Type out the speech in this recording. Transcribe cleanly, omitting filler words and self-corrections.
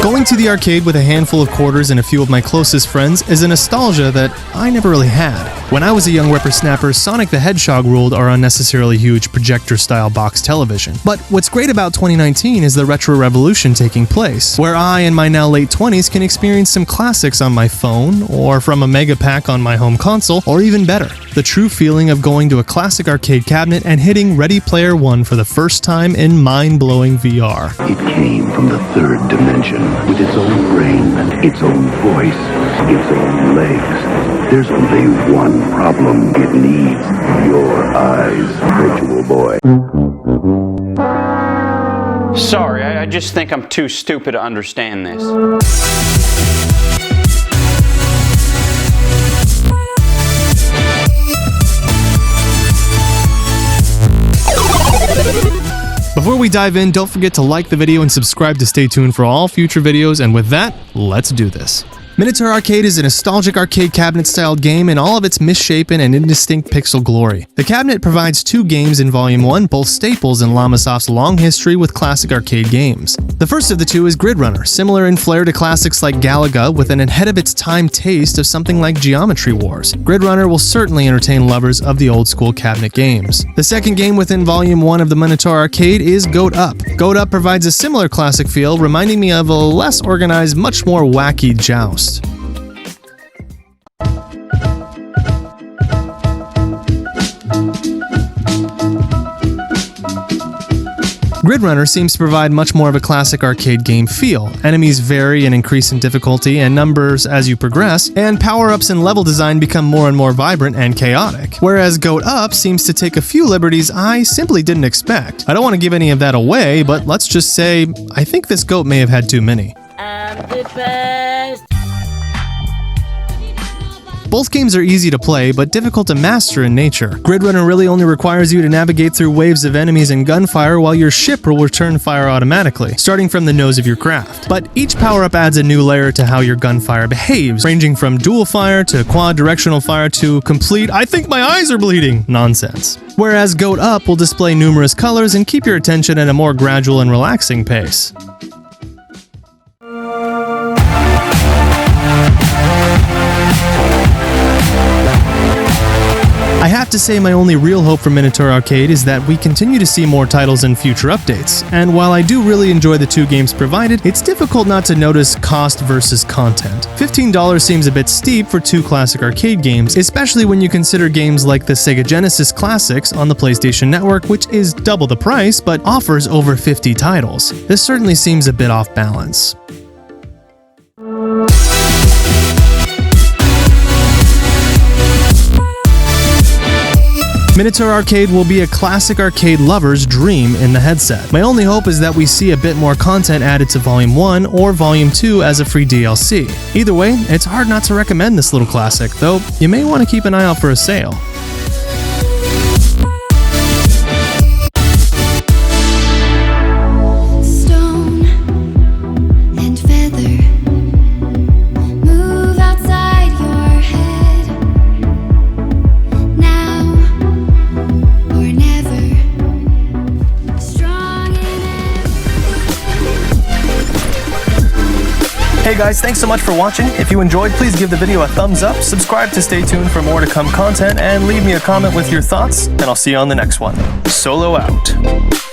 Going to the arcade with a handful of quarters and a few of my closest friends is a nostalgia that I never really had. When I was a young whippersnapper, Sonic the Hedgehog ruled our unnecessarily huge projector-style box television. But what's great about 2019 is the retro revolution taking place, where I, in my now late 20s, can experience some classics on my phone, or from a mega pack on my home console, or even better, the true feeling of going to a classic arcade cabinet and hitting Ready Player One for the first time in mind-blowing VR. It came from the third dimension, with its own brain, its own voice, its own legs. There's only one problem. It needs your eyes, Virtual Boy. Sorry, I just think I'm too stupid to understand this. Before we dive in, don't forget to like the video and subscribe to stay tuned for all future videos, and with that, let's do this. Minotaur Arcade is a nostalgic arcade cabinet-styled game in all of its misshapen and indistinct pixel glory. The cabinet provides 2 games in Volume 1, both staples in Llamasoft's long history with classic arcade games. The first of the 2 is Grid Runner, similar in flair to classics like Galaga, with an ahead-of-its-time taste of something like Geometry Wars. Grid Runner will certainly entertain lovers of the old-school cabinet games. The second game within Volume 1 of the Minotaur Arcade is Goat Up. Goat Up provides a similar classic feel, reminding me of a less organized, much more wacky Joust. Grid Runner seems to provide much more of a classic arcade game feel. Enemies vary and increase in difficulty and numbers as you progress, and power-ups and level design become more and more vibrant and chaotic. Whereas Goat Up seems to take a few liberties I simply didn't expect. I don't want to give any of that away, but let's just say, I think this goat may have had too many. I'm the best. Both games are easy to play, but difficult to master in nature. Grid Runner really only requires you to navigate through waves of enemies and gunfire, while your ship will return fire automatically, starting from the nose of your craft. But each power-up adds a new layer to how your gunfire behaves, ranging from dual fire to quad directional fire to complete "I think my eyes are bleeding" nonsense. Whereas Goat Up will display numerous colors and keep your attention at a more gradual and relaxing pace. I have to say my only real hope for Minotaur Arcade is that we continue to see more titles in future updates, and while I do really enjoy the 2 games provided, it's difficult not to notice cost versus content. $15 seems a bit steep for 2 classic arcade games, especially when you consider games like the Sega Genesis Classics on the PlayStation Network, which is double the price but offers over 50 titles. This certainly seems a bit off balance. Minotaur Arcade will be a classic arcade lover's dream in the headset. My only hope is that we see a bit more content added to Volume 1 or Volume 2 as a free DLC. Either way, it's hard not to recommend this little classic, though you may want to keep an eye out for a sale. Hey guys, thanks so much for watching. If you enjoyed, please give the video a thumbs up, subscribe to stay tuned for more to come content, and leave me a comment with your thoughts, and I'll see you on the next one. Solo out.